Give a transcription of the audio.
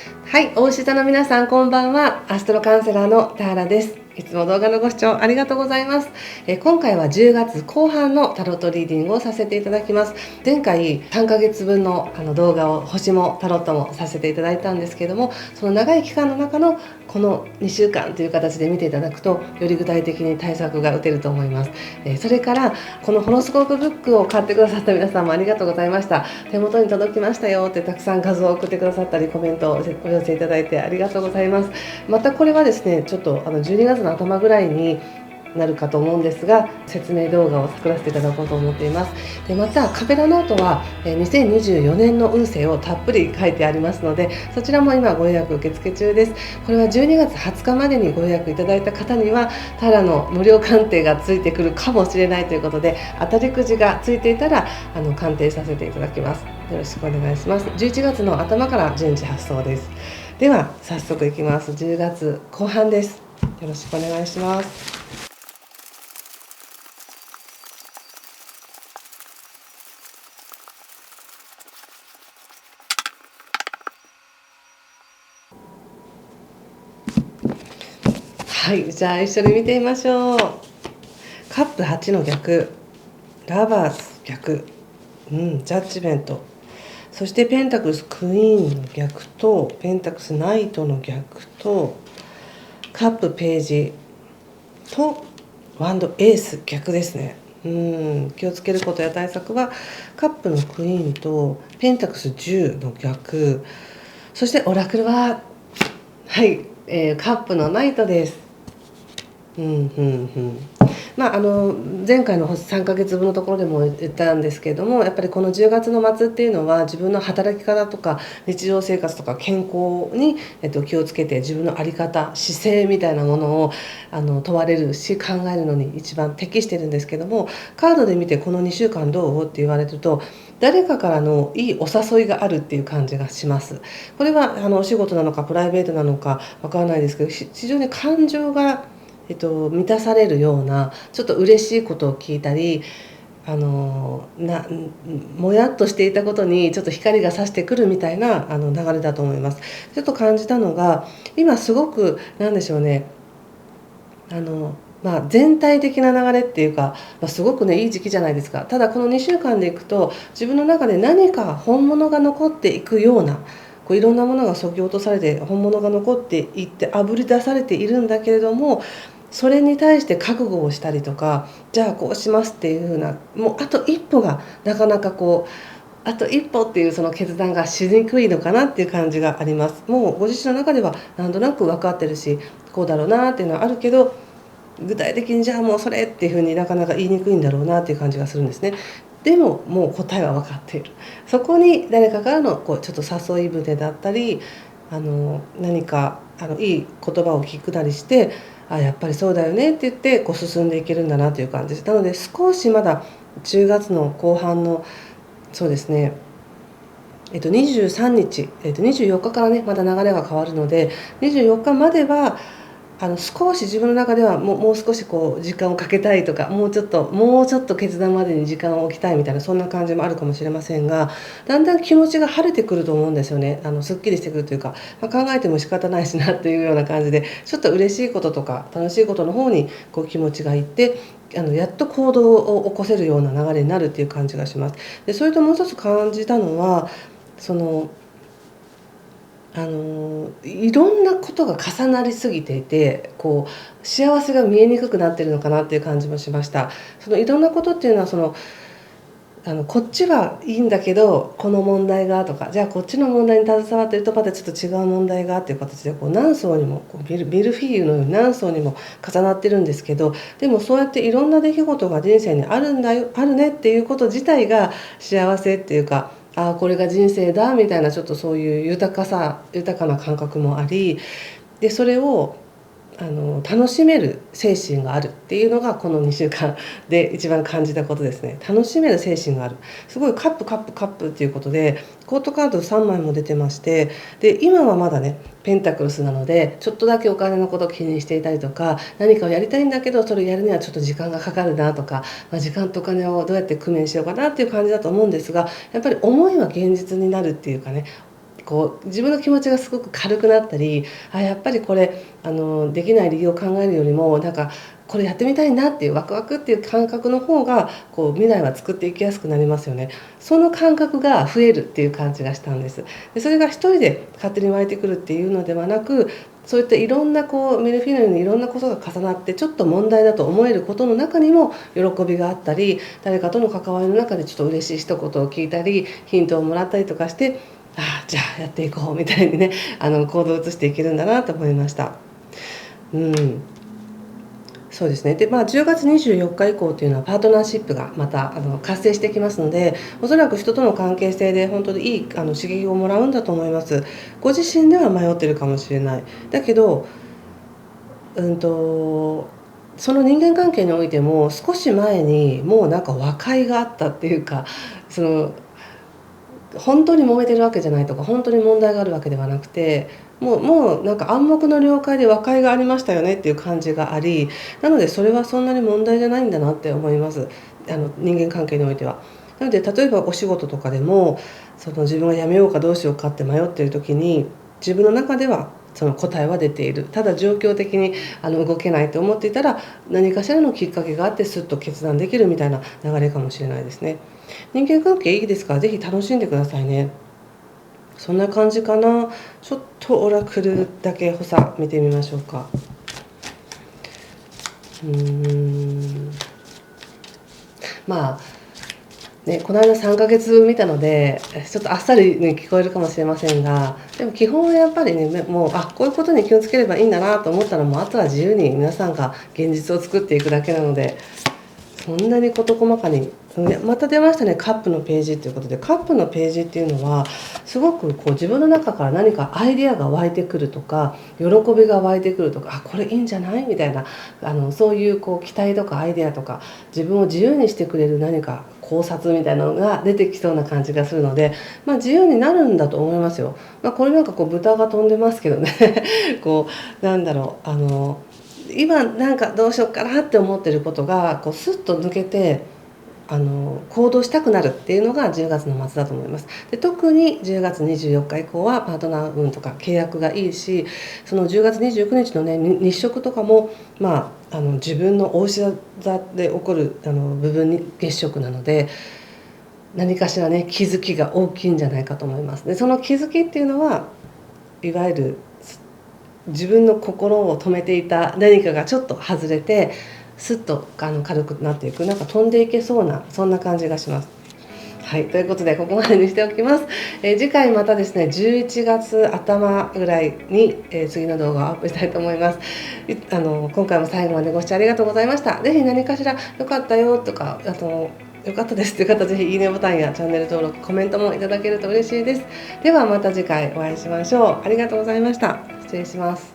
はい、大牛座の皆さんこんばんは。アストロカウンセラーの田原です。いつも動画のご視聴ありがとうございます。今回は10月後半のタロットリーディングをさせていただきます。前回3ヶ月分の動画を星もタロットもさせていただいたんですけども、その長い期間の中のこの2週間という形で見ていただくとより具体的に対策が打てると思います。それからこのホロスコープブックを買ってくださった皆さんもありがとうございました。手元に届きましたよってたくさん画像を送ってくださったりコメントをお寄せいただいてありがとうございます。またこれはですね、ちょっと12月の頭ぐらいになるかと思うんですが、説明動画を作らせていただこうと思っています。でまたカペラノートは2024年の運勢をたっぷり書いてありますので、そちらも今ご予約受付中です。これは12月20日までにご予約いただいた方にはタラの無料鑑定がついてくるかもしれないということで、当たりくじがついていたら鑑定させていただきます。よろしくお願いします。11月の頭から順次発送です。では早速いきます。10月後半です。よろしくお願いします。はい、じゃあ一緒に見てみましょう。カップ8の逆、ラバース逆、ジャッジメント、そしてペンタクルスクイーンの逆とペンタクルスナイトの逆とカップページとワンドエース逆ですね。気をつけることや対策はカップのクイーンとペンタクルス10の逆、そしてオラクルははい、カップのナイトです。前回の3ヶ月分のところでも言ったんですけれども、やっぱりこの10月の末っていうのは自分の働き方とか日常生活とか健康に、気をつけて自分の在り方姿勢みたいなものを問われるし考えるのに一番適してるんですけども、カードで見てこの2週間どうって言われると誰かからのいいお誘いがあるっていう感じがします。これはお仕事なのかプライベートなのかわからないですけど、非常に感情が満たされるようなちょっと嬉しいことを聞いたり、もやっとしていたことにちょっと光が差してくるみたいな流れだと思います。ちょっと感じたのが今すごくなんでしょうね、全体的な流れっていうか、すごくねいい時期じゃないですか。ただこの2週間でいくと自分の中で何か本物が残っていくような、いろんなものが削ぎ落とされて本物が残っていってあぶり出されているんだけれども、それに対して覚悟をしたりとか、じゃあこうしますっていう風な、もうあと一歩がなかなかあと一歩っていうその決断がしにくいのかなっていう感じがあります。もうご自身の中ではなんとなく分かってるし、こうだろうなっていうのはあるけど、具体的にじゃあもうそれっていう風になかなか言いにくいんだろうなっていう感じがするんですね。でももう答えは分かっている。そこに誰かからのちょっと誘い舟だったり、何かいい言葉を聞くなりして、やっぱりそうだよねって言って進んでいけるんだなという感じです。なので少しまだ10月の後半のそうですね、23日、24日からねまた流れが変わるので、24日までは少し自分の中ではもう少し時間をかけたいとか、もうちょっと決断までに時間を置きたいみたいな、そんな感じもあるかもしれませんが、だんだん気持ちが晴れてくると思うんですよね。すっきりしてくるというか、考えても仕方ないしなっていうような感じで、ちょっと嬉しいこととか楽しいことの方に気持ちがいって、やっと行動を起こせるような流れになるっていう感じがします。でそれともう一つ感じたのは、いろんなことが重なりすぎていて、幸せが見えにくくなってるのかなっていう感じもしました。そのいろんなことっていうのはこっちはいいんだけどこの問題がとか、じゃあこっちの問題に携わってるとまたちょっと違う問題がっていう形で何層にもミルフィーユのように何層にも重なってるんですけど、でもそうやっていろんな出来事が人生にあるんだよ、あるねっていうこと自体が幸せっていうか、これが人生だみたいな、ちょっとそういう豊かな感覚もあり、でそれを楽しめる精神があるっていうのがこの2週間で一番感じたことですね。楽しめる精神がある、すごいカップカップカップっていうことでコートカード3枚も出てまして、で今はまだねペンタクルスなのでちょっとだけお金のことを気にしていたりとか、何かをやりたいんだけどそれをやるにはちょっと時間がかかるなとか、時間とお金をどうやって工面しようかなっていう感じだと思うんですが、やっぱり思いは現実になるっていうかね、こう自分の気持ちがすごく軽くなったり、やっぱりこれできない理由を考えるよりもなんかこれやってみたいなっていうワクワクっていう感覚の方がこう未来は作っていきやすくなりますよね。その感覚が増えるっていう感じがしたんです。でそれが一人で勝手に湧いてくるっていうのではなく、そういったいろんなこうミルフィーユのようにいろんなことが重なってちょっと問題だと思えることの中にも喜びがあったり、誰かとの関わりの中でちょっと嬉しい一言を聞いたりヒントをもらったりとかして、じゃあやっていこうみたいにね行動を移していけるんだなと思いました。そうですね。で、10月24日以降というのはパートナーシップがまた活性してきますので、おそらく人との関係性で本当にいい刺激をもらうんだと思います。ご自身では迷ってるかもしれない。だけど、その人間関係においても少し前にもうなんか和解があったっていうか、その本当に揉めてるわけじゃないとか、本当に問題があるわけではなくて、もうなんか暗黙の了解で和解がありましたよねっていう感じがあり、なのでそれはそんなに問題じゃないんだなって思います。人間関係においては。なので例えばお仕事とかでも、その自分が辞めようかどうしようかって迷っている時に、自分の中ではその答えは出ている。ただ状況的に動けないと思っていたら、何かしらのきっかけがあってスッと決断できるみたいな流れかもしれないですね。人間関係いいですから、ぜひ楽しんでくださいね。そんな感じかな。ちょっとオラクルだけ補佐見てみましょうか。まあね、この間3ヶ月見たのでちょっとあっさりに聞こえるかもしれませんが、でも基本はやっぱりね、もうこういうことに気をつければいいんだなと思ったら、もうあとは自由に皆さんが現実を作っていくだけなので、そんなに事細かに。また出ましたね、カップのページということで。カップのページっていうのはすごくこう自分の中から何かアイデアが湧いてくるとか、喜びが湧いてくるとか、これいいんじゃないみたいな、そういうこう期待とかアイデアとか、自分を自由にしてくれる何か考察みたいなのが出てきそうな感じがするので、自由になるんだと思いますよ。これなんかこう豚が飛んでますけどねこうなんだろう、今なんかどうしようかなって思ってることがこうスッと抜けて行動したくなるっていうのが10月の末だと思います。で特に10月24日以降はパートナー運とか契約がいいし、その10月29日のね日食とかも、自分の大志座で起こる部分に月食なので、何かしらね気づきが大きいんじゃないかと思います。でその気づきっていうのはいわゆる自分の心を止めていた何かがちょっと外れて、スッと軽くなっていく、なんか飛んでいけそうなそんな感じがします。はい、ということでここまでにしておきます。次回またですね11月頭ぐらいに、次の動画をアップしたいと思います。今回も最後までご視聴ありがとうございました。ぜひ何かしら良かったよとか良かったですという方、ぜひいいねボタンやチャンネル登録、コメントもいただけると嬉しいです。ではまた次回お会いしましょう。ありがとうございました。失礼します。